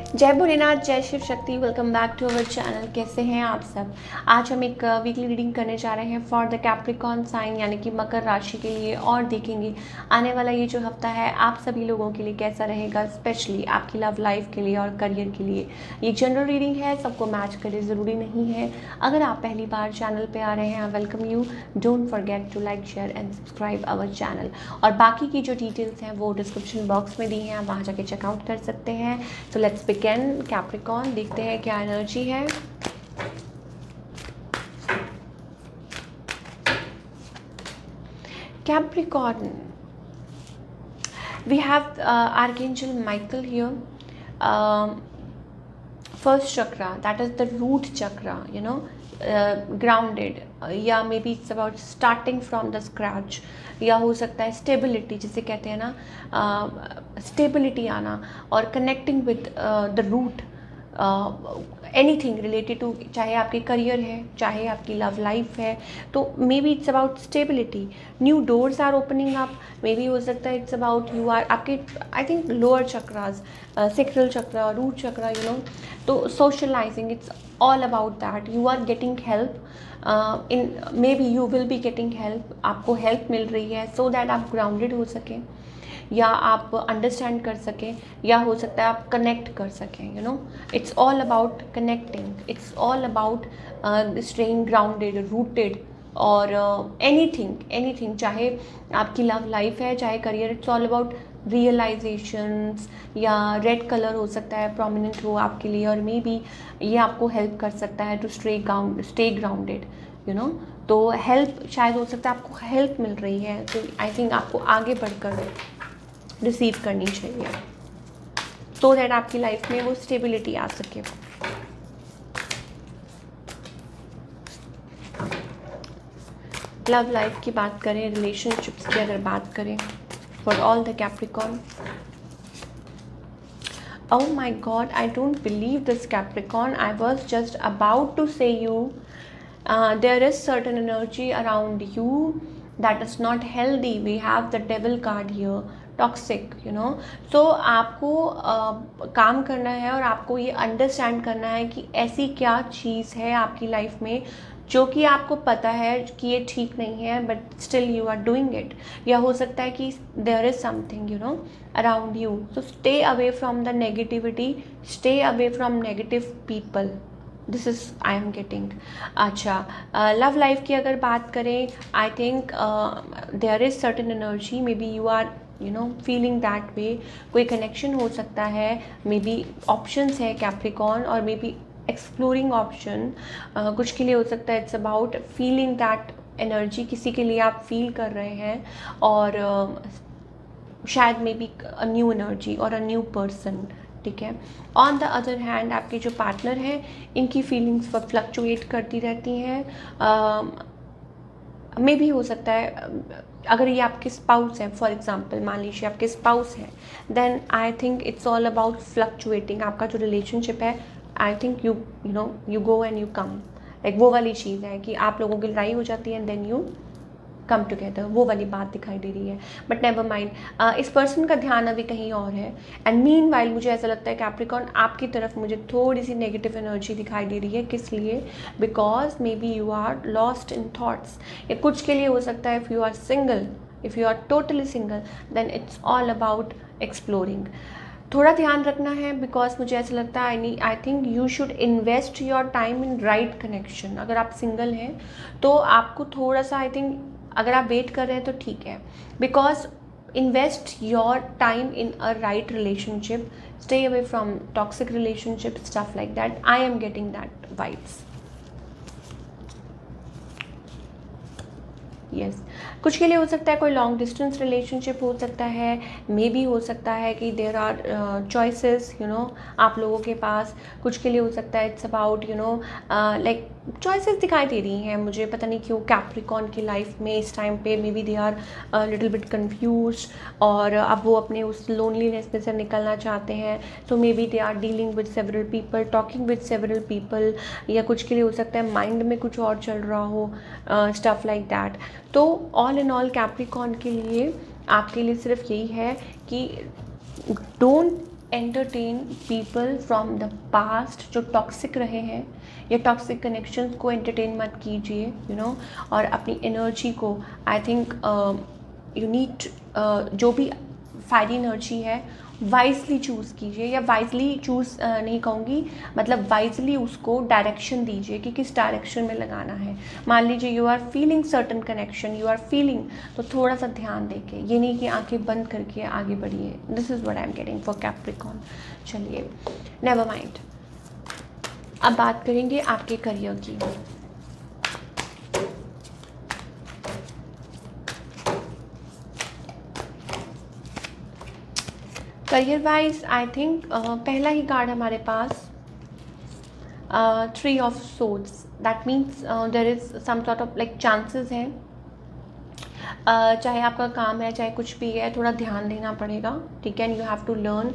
जय भोलेनाथ, जय Shiv Shakti. Welcome back to our channel. कैसे हैं आप सब। आज हम एक वीकली रीडिंग करने जा रहे हैं फॉर द कैप्रिकॉर्न साइन यानी कि मकर राशि के लिए, और देखेंगे आने वाला ये जो हफ्ता है आप सभी लोगों के लिए कैसा रहेगा, स्पेशली आपकी लव लाइफ के लिए और करियर के लिए। ये जनरल रीडिंग है, सबको मैच करे ज़रूरी नहीं है। अगर आप पहली बार चैनल पर आ रहे हैं, welcome you. Don't forget to like, share and subscribe our channel. और बाकी की जो डिटेल्स हैं वो डिस्क्रिप्शन बॉक्स में दी हैं, आप वहाँ जाके चेकआउट कर सकते हैं। तो लेट्स बिगिन। कैप्रिकॉर्न, देखते हैं क्या एनर्जी है। Capricorn, we have archangel Michael here. First chakra, that is the root chakra, you know, grounded, या maybe it's about starting from the scratch, या हो सकता है स्टेबिलिटी, जिसे कहते हैं ना, स्टेबिलिटी आना और connecting with the root, anything related to, चाहे आपके करियर है, चाहे आपकी लव लाइफ है, तो maybe it's about stability. New doors are opening up, maybe हो सकता है इट्स अबाउट यू आर आपके, I think lower chakras, sacral chakra, root chakra, you know, तो socializing, it's all about that. You are getting help, in maybe you will be getting help, आपको help मिल रही है so that आप grounded हो सकें, या आप अंडरस्टैंड कर सकें, या हो सकता है आप कनेक्ट कर सकें, you know. It's all about connecting, it's all about staying grounded, rooted, और एनीथिंग, चाहे आपकी लव लाइफ है, चाहे career, it's all about realisations, या रेड कलर हो सकता है प्रोमिनेंट हो आपके लिए, और मे बी ये आपको हेल्प कर सकता है to stay grounded, you know. तो हेल्प शायद हो सकता है, आपको हेल्प मिल रही है, तो आई थिंक आपको आगे बढ़कर रिसीव करनी चाहिए सो दैट आपकी लाइफ में वो स्टेबिलिटी आ सके। लव लाइफ की बात करें, रिलेशनशिप्स की अगर बात करें, for all the Capricorn, oh my god, I don't believe this Capricorn. I was just about to say you, there is certain energy around you that is not healthy. We have the devil card here, toxic, you know. So आपको काम करना है, और आपको ये understand करना है कि ऐसी क्या चीज़ है आपकी लाइफ में जो कि आपको पता है कि ये ठीक नहीं है, but still you are doing it. या हो सकता है कि there is something, you know, around you. So stay away from the negativity, stay away from negative people, this is I am getting. अच्छा, लव लाइफ की अगर बात करें, I think there is certain energy, maybe you are, you know, feeling that way. कोई connection हो सकता है, maybe options है कैप्रिकॉर्न, और मे बी एक्सप्लोरिंग ऑप्शन, कुछ के लिए हो सकता है it's about feeling that energy, किसी के लिए आप फील कर रहे हैं, और शायद may be a new energy और अ न्यू पर्सन, ठीक है। ऑन द अदर हैंड, आपके जो पार्टनर हैं, इनकी फीलिंग्स फ्लक्चुएट करती रहती हैं। मे भी हो सकता है, अगर ये आपके स्पाउस हैं, फॉर एग्जांपल मान लीजिए आपके स्पाउस हैं, then I think it's all about fluctuating. आपका जो रिलेशनशिप है, I think you know you go and you come, like वो वाली चीज़ है कि आप लोगों की लड़ाई हो जाती है and then you come together, वो वाली बात दिखाई दे रही है। बट नेवर माइंड, इस पर्सन का ध्यान अभी कहीं और है। एंड मीन वाइल मुझे ऐसा लगता है कैप्रिकॉर्न, आपकी तरफ मुझे थोड़ी सी नेगेटिव एनर्जी दिखाई दे रही है। किस लिए? Because maybe you are lost in thoughts, या कुछ के लिए हो सकता है if you are single, if you are totally single, then it's all about exploring. थोड़ा ध्यान रखना है, बिकॉज मुझे ऐसा लगता है I think you should invest your time in right connection. अगर आप सिंगल हैं तो आपको थोड़ा सा, आई थिंक अगर आप वेट कर रहे हैं तो ठीक है, because invest your time in a right relationship, stay away from toxic relationship, stuff like that. I am getting that vibes. Yes, कुछ के लिए हो सकता है कोई लॉन्ग डिस्टेंस रिलेशनशिप हो सकता है, मे बी हो सकता है कि there are choices, you know, आप लोगों के पास। कुछ के लिए हो सकता है it's about, you know, like choices दिखाई दे रही हैं मुझे, पता नहीं क्यों कैप्रिकॉर्न की लाइफ में इस टाइम पे। Maybe they are little bit confuse, और अब वो अपने उस लोनलीनेस में से निकलना चाहते हैं। So maybe they are dealing with several people, talking with several people, या कुछ के लिए हो सकता है माइंड में कुछ और चल रहा हो, स्टफ लाइक दैट। तो ऑल इन ऑल कैप्रिकॉर्न के लिए, आपके लिए सिर्फ यही है कि don't entertain people from the past जो टॉक्सिक रहे हैं, या टॉक्सिक कनेक्शंस को एंटरटेन मत कीजिए, यू नो। और अपनी एनर्जी को, आई थिंक यू नीड, जो भी फायरी एनर्जी है वाइजली चूज़ कीजिए, या वाइजली चूज़ नहीं कहूँगी, मतलब वाइजली उसको डायरेक्शन दीजिए कि किस डायरेक्शन में लगाना है। मान लीजिए you are feeling certain connection, you are feeling, तो थोड़ा सा ध्यान देके, ये नहीं कि आंखें बंद करके आगे बढ़िए। This is what I am getting for Capricorn. चलिए, नेवर माइंड, अब बात करेंगे आपके करियर की। करियर वाइज आई थिंक पहला ही कार्ड हमारे पास 3 of swords, that means there is some sort of like chances हैं। चाहे आपका काम है, चाहे कुछ भी है, थोड़ा ध्यान देना पड़ेगा, ठीक है। You have to learn,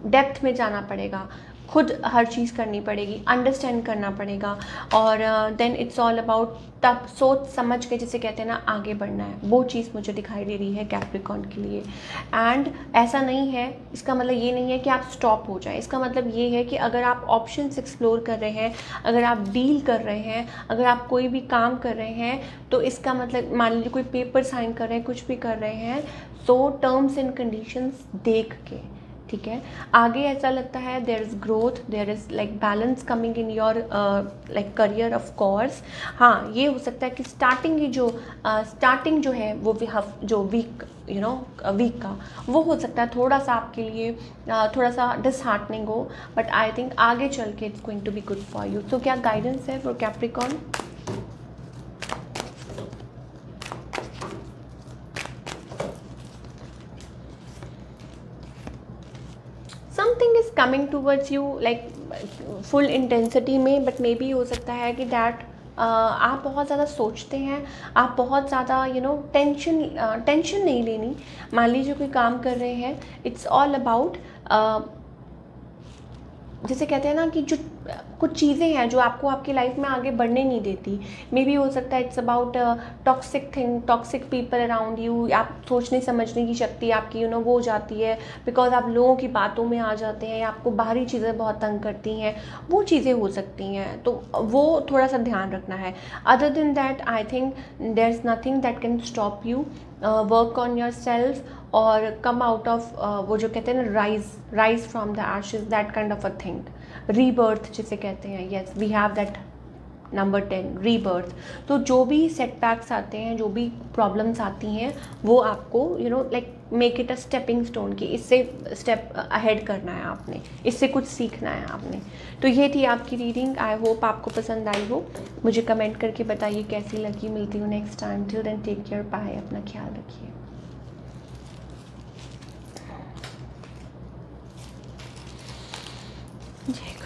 depth में जाना पड़ेगा, खुद हर चीज़ करनी पड़ेगी, अंडरस्टैंड करना पड़ेगा, और देन इट्स ऑल अबाउट तब सोच समझ के, जिसे कहते हैं ना, आगे बढ़ना है। वो चीज़ मुझे दिखाई दे रही है कैप्रिकॉर्न के लिए। एंड ऐसा नहीं है, इसका मतलब ये नहीं है कि आप स्टॉप हो जाए। इसका मतलब ये है कि अगर आप ऑप्शंस एक्सप्लोर कर रहे हैं, अगर आप डील कर रहे हैं, अगर आप कोई भी काम कर रहे हैं, तो इसका मतलब, मान लीजिए कोई पेपर साइन कर रहे हैं, कुछ भी कर रहे हैं, सो टर्म्स एंड कंडीशंस देख के, ठीक है। आगे ऐसा लगता है there is growth, there is like balance coming in your like career of course. हाँ, ये हो सकता है कि स्टार्टिंग जो है वो जो वीक, यू नो, वीक का वो हो सकता है थोड़ा सा आपके लिए थोड़ा सा डिसहार्टनिंग हो, बट आई थिंक आगे चल के it's going to be good for you. तो क्या गाइडेंस है for Capricorn? Something is coming towards you like full intensity में, बट मे बी हो सकता है कि दैट आप बहुत ज़्यादा सोचते हैं, आप बहुत ज़्यादा टेंशन नहीं लेनी। मान लीजिए कोई काम कर रहे हैं, इट्स ऑल अबाउट, जैसे कहते हैं ना कि जो कुछ चीज़ें हैं जो आपको आपकी लाइफ में आगे बढ़ने नहीं देती, मे बी हो सकता है it's about toxic thing, toxic people around you. आप सोचने समझने की शक्ति आपकी वो हो जाती है, बिकॉज आप लोगों की बातों में आ जाते हैं, या आपको बाहरी चीज़ें बहुत तंग करती हैं, वो चीज़ें हो सकती हैं, तो वो थोड़ा सा ध्यान रखना है। Other than that I think there is nothing that can stop you, work on your self, और कम आउट ऑफ वो जो कहते हैं ना, rise from the ashes, that kind of a thing, rebirth जिसे कहते हैं। Yes, we have that number 10, rebirth. तो जो भी सेटबैक्स आते हैं, जो भी प्रॉब्लम्स आती हैं, वो आपको like make it a stepping stone, की इससे स्टेप अहेड करना है आपने, इससे कुछ सीखना है आपने। तो ये थी आपकी रीडिंग। आई होप आपको पसंद आई हो। मुझे कमेंट करके बताइए कैसी लगी। मिलती हूँ next time. Till then take care, bye, अपना ख्याल रखिए। जी।